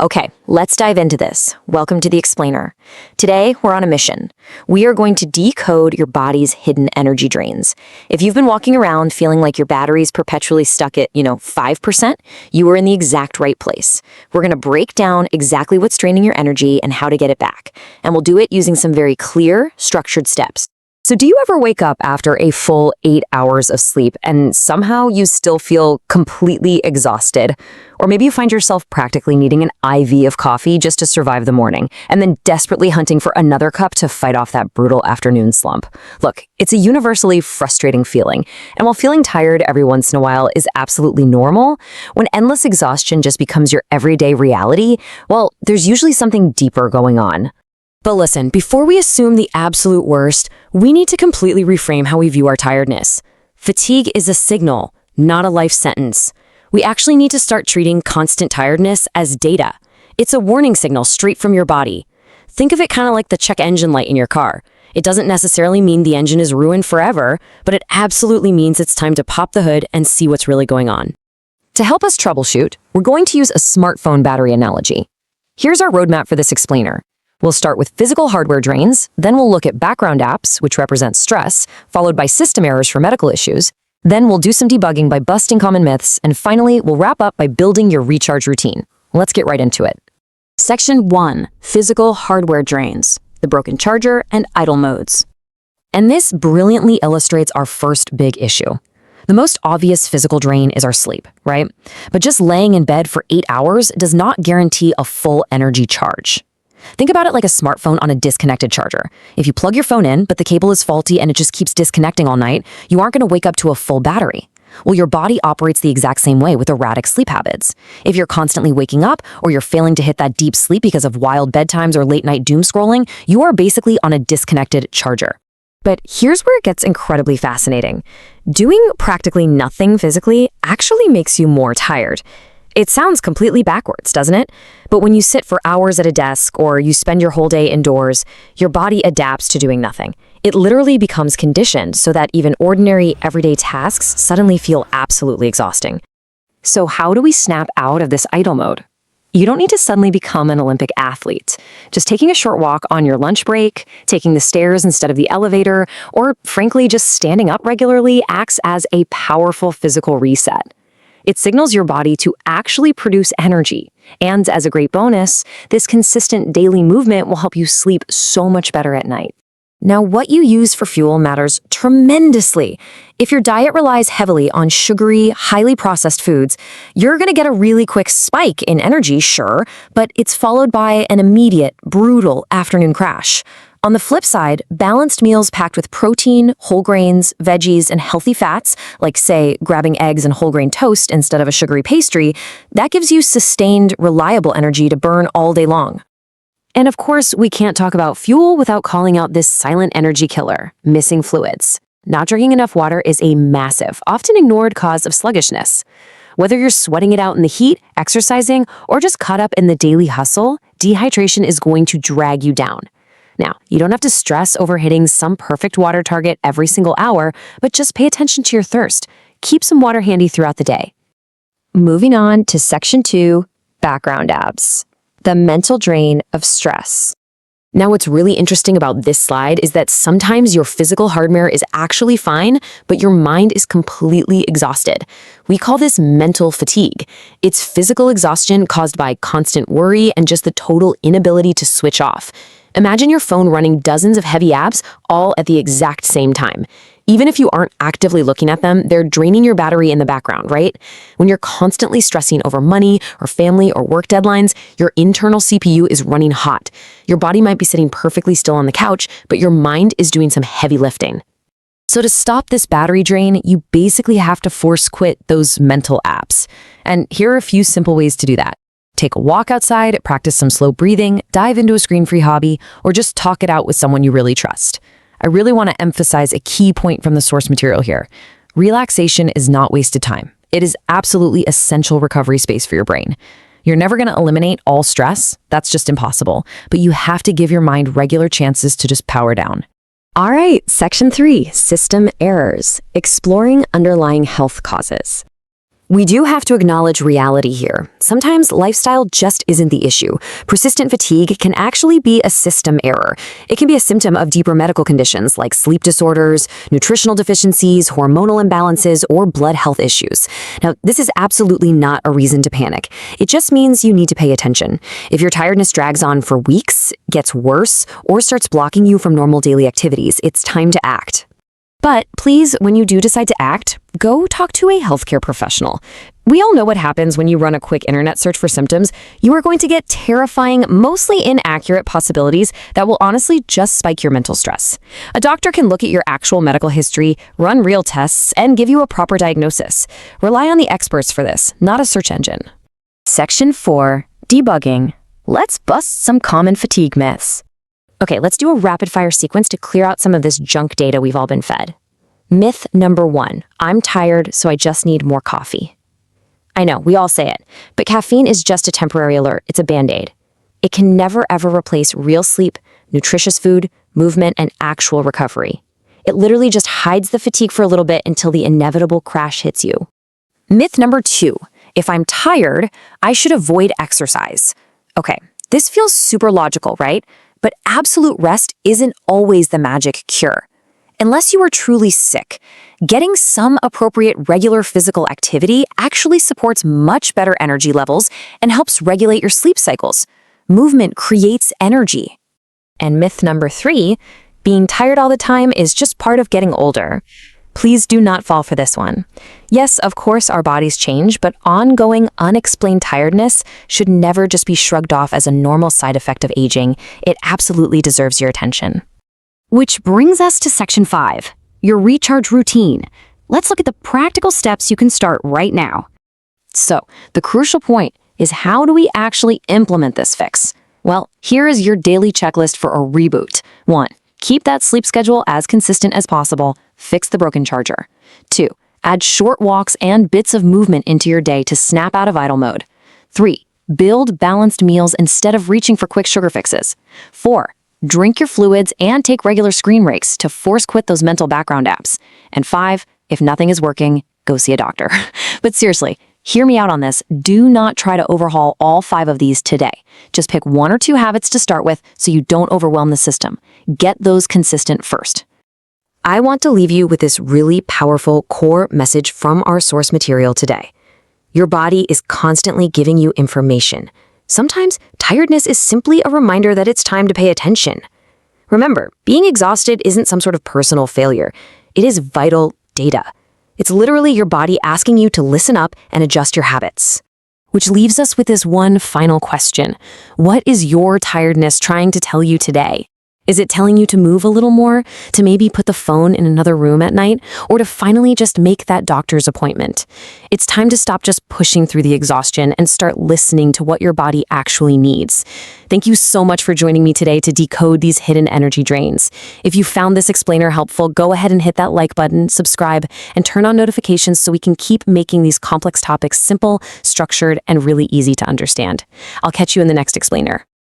Okay, let's dive into this. Welcome to the Explainer. Today, we're on a mission. We are going to decode your body's hidden energy drains. If you've been walking around feeling like your battery's perpetually stuck at, 5%, you are in the exact right place. We're going to break down exactly what's draining your energy and how to get it back. And we'll do it using some very clear, structured steps. So do you ever wake up after a full 8 hours of sleep and somehow you still feel completely exhausted? Or maybe you find yourself practically needing an IV of coffee just to survive the morning, and then desperately hunting for another cup to fight off that brutal afternoon slump. Look, it's a universally frustrating feeling, and while feeling tired every once in a while is absolutely normal, when endless exhaustion just becomes your everyday reality, well, there's usually something deeper going on. But listen, before we assume the absolute worst, we need to completely reframe how we view our tiredness. Fatigue is a signal, not a life sentence. We actually need to start treating constant tiredness as data. It's a warning signal straight from your body. Think of it kind of like the check engine light in your car. It doesn't necessarily mean the engine is ruined forever, but it absolutely means it's time to pop the hood and see what's really going on. To help us troubleshoot, we're going to use a smartphone battery analogy. Here's our roadmap for this explainer. We'll start with physical hardware drains, then we'll look at background apps, which represent stress, followed by system errors for medical issues. Then we'll do some debugging by busting common myths, and finally, we'll wrap up by building your recharge routine. Let's get right into it. Section 1, Physical Hardware Drains, the broken charger and idle modes. And this brilliantly illustrates our first big issue. The most obvious physical drain is our sleep, right? But just laying in bed for 8 hours does not guarantee a full energy charge. Think about it like a smartphone on a disconnected charger. If you plug your phone in, but the cable is faulty and it just keeps disconnecting all night, you aren't going to wake up to a full battery. Well, your body operates the exact same way with erratic sleep habits. If you're constantly waking up, or you're failing to hit that deep sleep because of wild bedtimes or late-night doom scrolling, you are basically on a disconnected charger. But here's where it gets incredibly fascinating. Doing practically nothing physically actually makes you more tired. It sounds completely backwards, doesn't it? But when you sit for hours at a desk or you spend your whole day indoors, your body adapts to doing nothing. It literally becomes conditioned so that even ordinary, everyday tasks suddenly feel absolutely exhausting. So how do we snap out of this idle mode? You don't need to suddenly become an Olympic athlete. Just taking a short walk on your lunch break, taking the stairs instead of the elevator, or frankly, just standing up regularly acts as a powerful physical reset. It signals your body to actually produce energy. And as a great bonus, this consistent daily movement will help you sleep so much better at night. Now, what you use for fuel matters tremendously. If your diet relies heavily on sugary, highly processed foods, you're going to get a really quick spike in energy, sure, but it's followed by an immediate, brutal afternoon crash. On the flip side, balanced meals packed with protein, whole grains, veggies, and healthy fats, like, say, grabbing eggs and whole grain toast instead of a sugary pastry, that gives you sustained, reliable energy to burn all day long. And of course, we can't talk about fuel without calling out this silent energy killer, missing fluids. Not drinking enough water is a massive, often ignored cause of sluggishness. Whether you're sweating it out in the heat, exercising, or just caught up in the daily hustle, dehydration is going to drag you down. Now, you don't have to stress over hitting some perfect water target every single hour, but just pay attention to your thirst. Keep some water handy throughout the day. Moving on to Section 2, Background Apps, the mental drain of stress. Now, what's really interesting about this slide is that sometimes your physical hardware is actually fine, but your mind is completely exhausted. We call this mental fatigue. It's physical exhaustion caused by constant worry and just the total inability to switch off. Imagine your phone running dozens of heavy apps all at the exact same time. Even if you aren't actively looking at them, they're draining your battery in the background, right? When you're constantly stressing over money or family or work deadlines, your internal CPU is running hot. Your body might be sitting perfectly still on the couch, but your mind is doing some heavy lifting. So to stop this battery drain, you basically have to force quit those mental apps. And here are a few simple ways to do that. Take a walk outside, practice some slow breathing, dive into a screen-free hobby, or just talk it out with someone you really trust. I really want to emphasize a key point from the source material here. Relaxation is not wasted time. It is absolutely essential recovery space for your brain. You're never going to eliminate all stress. That's just impossible. But you have to give your mind regular chances to just power down. All right, Section 3, System Errors, Exploring Underlying Health Causes. We do have to acknowledge reality here. Sometimes lifestyle just isn't the issue. Persistent fatigue can actually be a system error. It can be a symptom of deeper medical conditions like sleep disorders, nutritional deficiencies, hormonal imbalances, or blood health issues. Now, this is absolutely not a reason to panic. It just means you need to pay attention. If your tiredness drags on for weeks, gets worse, or starts blocking you from normal daily activities, it's time to act. But please, when you do decide to act, go talk to a healthcare professional. We all know what happens when you run a quick internet search for symptoms. You are going to get terrifying, mostly inaccurate possibilities that will honestly just spike your mental stress. A doctor can look at your actual medical history, run real tests, and give you a proper diagnosis. Rely on the experts for this, not a search engine. Section 4. Debugging. Let's bust some common fatigue myths. Okay, let's do a rapid-fire sequence to clear out some of this junk data we've all been fed. Myth number 1, I'm tired, so I just need more coffee. I know, we all say it, but caffeine is just a temporary alert. It's a Band-Aid. It can never ever replace real sleep, nutritious food, movement, and actual recovery. It literally just hides the fatigue for a little bit until the inevitable crash hits you. Myth number 2, if I'm tired, I should avoid exercise. Okay, this feels super logical, right? But absolute rest isn't always the magic cure. Unless you are truly sick, getting some appropriate regular physical activity actually supports much better energy levels and helps regulate your sleep cycles. Movement creates energy. And myth number 3, being tired all the time is just part of getting older. Please do not fall for this one. Yes, of course, our bodies change, but ongoing, unexplained tiredness should never just be shrugged off as a normal side effect of aging. It absolutely deserves your attention. Which brings us to Section 5, your recharge routine. Let's look at the practical steps you can start right now. So, the crucial point is, how do we actually implement this fix? Well, here is your daily checklist for a reboot. 1. Keep that sleep schedule as consistent as possible. Fix the broken charger. 2. Add short walks and bits of movement into your day to snap out of idle mode. 3. Build balanced meals instead of reaching for quick sugar fixes. 4. Drink your fluids and take regular screen breaks to force quit those mental background apps. And 5. If nothing is working, go see a doctor. But seriously, hear me out on this. Do not try to overhaul all 5 of these today. Just pick 1 or 2 habits to start with so you don't overwhelm the system. Get those consistent first. I want to leave you with this really powerful core message from our source material today. Your body is constantly giving you information. Sometimes tiredness is simply a reminder that it's time to pay attention. Remember, being exhausted isn't some sort of personal failure. It is vital data. It's literally your body asking you to listen up and adjust your habits. Which leaves us with this one final question. What is your tiredness trying to tell you today? Is it telling you to move a little more, to maybe put the phone in another room at night, or to finally just make that doctor's appointment? It's time to stop just pushing through the exhaustion and start listening to what your body actually needs. Thank you so much for joining me today to decode these hidden energy drains. If you found this explainer helpful, go ahead and hit that like button, subscribe, and turn on notifications so we can keep making these complex topics simple, structured, and really easy to understand. I'll catch you in the next explainer.